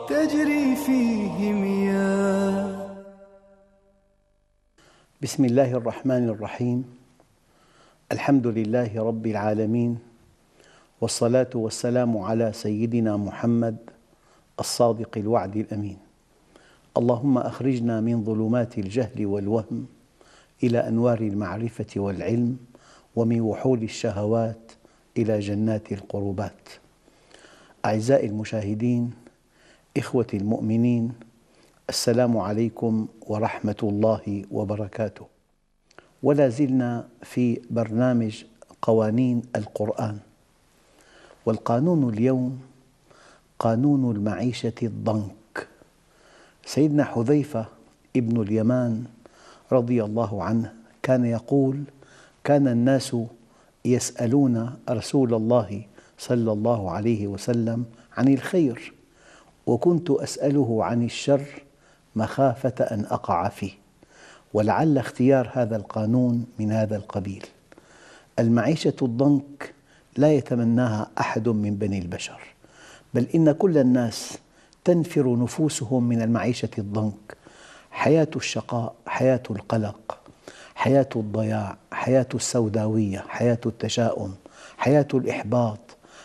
تجري فيه مياه. بسم الله الرحمن الرحيم. الحمد لله رب العالمين، والصلاة والسلام على سيدنا محمد الصادق الوعد الأمين. اللهم أخرجنا من ظلمات الجهل والوهم إلى أنوار المعرفة والعلم، ومن وحول الشهوات إلى جنات القربات. أعزائي المشاهدين، إخوتي المؤمنين، السلام عليكم ورحمة الله وبركاته. ولا زلنا في برنامج قوانين القرآن، والقانون اليوم قانون المعيشة الضنك. سيدنا حذيفة ابن اليمان رضي الله عنه كان يقول: كان الناس يسألون رسول الله صلى الله عليه وسلم عن الخير، وكنت أسأله عن الشر مخافة أن أقع فيه. ولعل اختيار هذا القانون من هذا القبيل. المعيشة الضنك لا يتمناها أحد من بني البشر، بل إن كل الناس تنفر نفوسهم من المعيشة الضنك. حياة الشقاء، حياة القلق، حياة الضياع، حياة السوداوية، حياة التشاؤم، حياة الإحباط،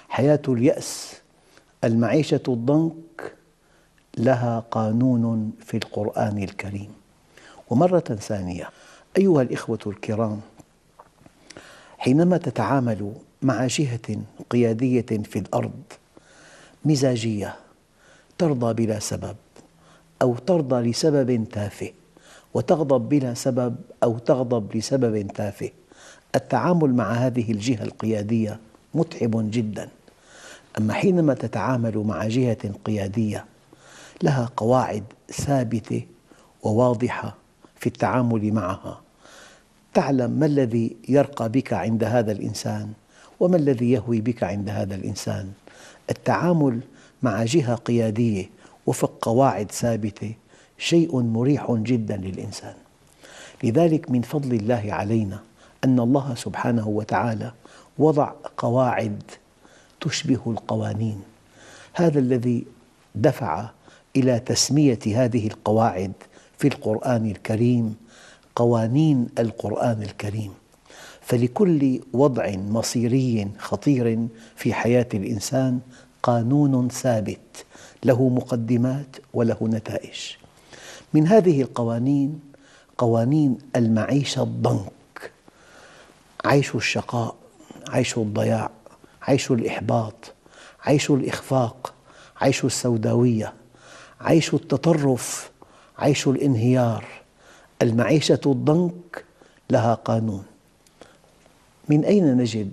حياة اليأس. المعيشة الضنك لها قانون في القرآن الكريم. ومرة ثانية أيها الإخوة الكرام، حينما تتعامل مع جهة قيادية في الأرض مزاجية، ترضى بلا سبب أو ترضى لسبب تافه، وتغضب بلا سبب أو تغضب لسبب تافه، التعامل مع هذه الجهة القيادية متعب جدا. أما حينما تتعامل مع جهة قيادية لها قواعد ثابتة وواضحة في التعامل معها، تعلم ما الذي يرقى بك عند هذا الإنسان وما الذي يهوي بك عند هذا الإنسان. التعامل مع جهة قيادية وفق قواعد ثابتة شيء مريح جدا للإنسان. لذلك من فضل الله علينا أن الله سبحانه وتعالى وضع قواعد تشبه القوانين. هذا الذي دفع إلى تسمية هذه القواعد في القرآن الكريم قوانين القرآن الكريم. فلكل وضع مصيري خطير في حياة الإنسان قانون ثابت له مقدمات وله نتائج. من هذه القوانين قوانين المعيشة الضنك: عيش الشقاء، عيش الضياع، عيش الإحباط، عيش الإخفاق، عيش السوداوية، عيش التطرف، عيش الانهيار. المعيشة الضنك لها قانون. من أين نجد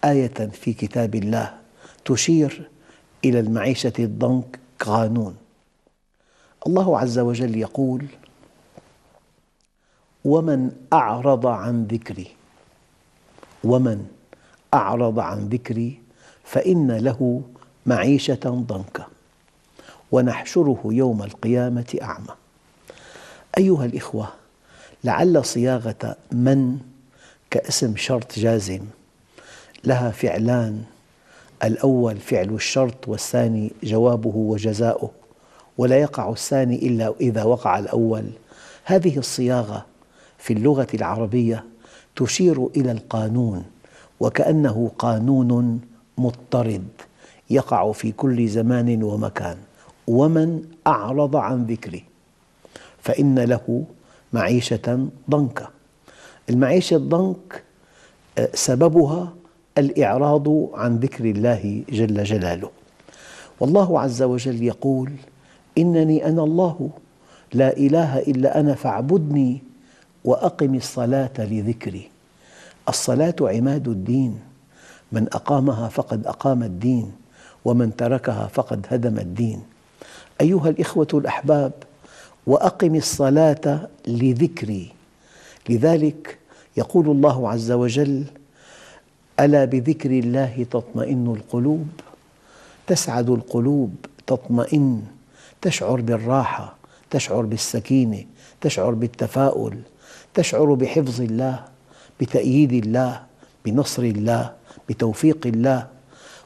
آية في كتاب الله تشير إلى المعيشة الضنك قانون؟ الله عز وجل يقول: ومن أعرض عن ذكري، ومن أعرض عن ذكري فإن له معيشة ضنكا ونحشره يوم القيامة أعمى. أيها الإخوة، لعل صياغة من كاسم شرط جازم لها فعلان: الأول فعل الشرط والثاني جوابه وجزاؤه، ولا يقع الثاني إلا إذا وقع الأول. هذه الصياغة في اللغة العربية تشير إلى القانون، وكأنه قانون مضطرد يقع في كل زمان ومكان. ومن أعرض عن ذكري فإن له معيشة ضنكا. المعيشة الضنك سببها الإعراض عن ذكر الله جل جلاله. والله عز وجل يقول: إنني أنا الله لا إله إلا أنا فاعبدني وأقم الصلاة لذكري. الصلاة عماد الدين، من أقامها فقد أقام الدين، ومن تركها فقد هدم الدين. أيها الإخوة الأحباب، وأقم الصلاة لذكري. لذلك يقول الله عز وجل: ألا بذكر الله تطمئن القلوب. تسعد القلوب، تطمئن، تشعر بالراحة، تشعر بالسكينة، تشعر بالتفاؤل، تشعر بحفظ الله، بتأييد الله، بنصر الله، بتوفيق الله.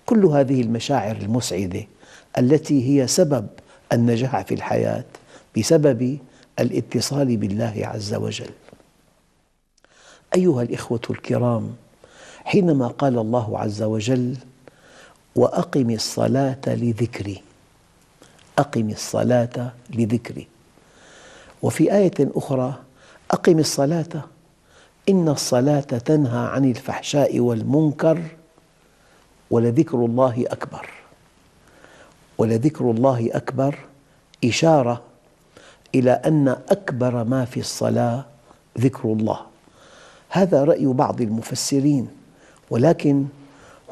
كل هذه المشاعر المسعدة التي هي سبب النجاح في الحياة بسبب الاتصال بالله عز وجل. أيها الإخوة الكرام، حينما قال الله عز وجل: وأقم الصلاة لذكري، أقم الصلاة لذكري، وفي آية أخرى: أقم الصلاة إن الصلاة تنهى عن الفحشاء والمنكر ولذكر الله أكبر. ولذكر الله أكبر إشارة إلى أن أكبر ما في الصلاة ذكر الله. هذا رأي بعض المفسرين، ولكن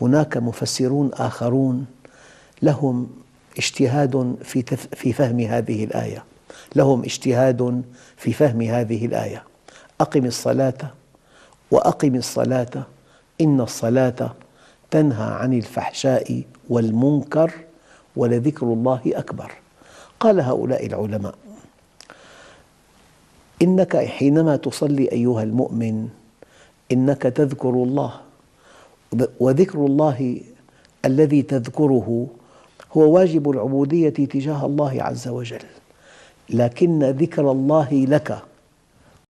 هناك مفسرون آخرون لهم اجتهاد في فهم هذه الآية، لهم اجتهاد في فهم هذه الآية. أقم الصلاة وأقم الصلاة إن الصلاة تنهى عن الفحشاء والمنكر ولذكر الله أكبر. قال هؤلاء العلماء: إنك حينما تصلي أيها المؤمن إنك تذكر الله، وذكر الله الذي تذكره هو واجب العبودية تجاه الله عز وجل، لكن ذكر الله لك